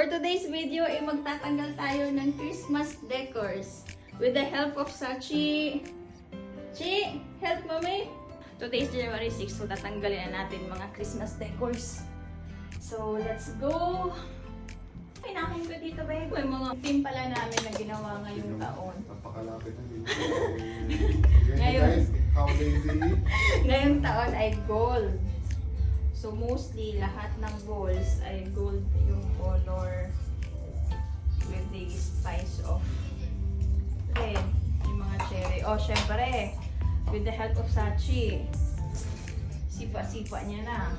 For today's video, ay magtatanggal tayo ng Christmas decors with the help of Sachi. Chi, help mommy! Today is January 6, so tatanggalin na natin mga Christmas decors. So, let's go! Ay, nakin ko dito, babe. May mga team pala namin na ginawa ngayong taon. Napakalapit na dito. Ngayon. Guys, how lazy. Ngayong taon ay gold. So, mostly, lahat ng balls ay gold yung color with the spice of red. Yung mga cherry. Oh, syempre, with the help of Sachi, sipa-sipa niya na.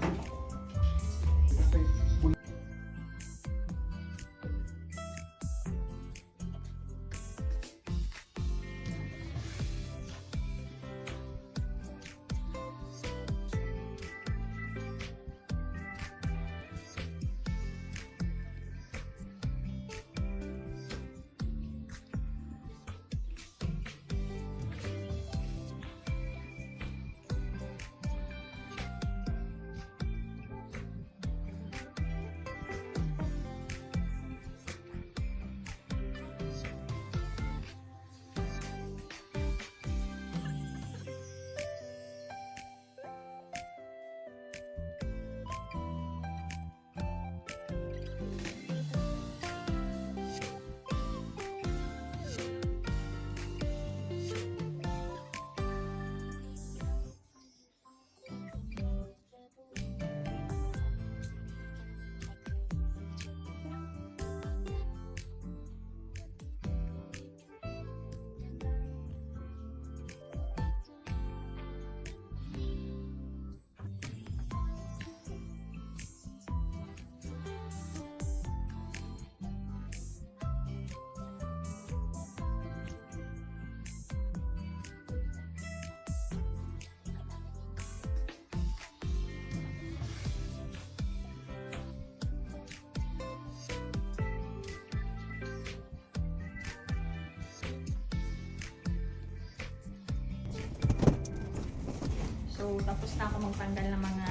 So, tapos na ako magtanggal ng mga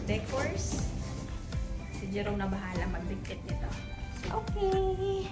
decors. Si Jerome na bahala magdikit nito. Okay!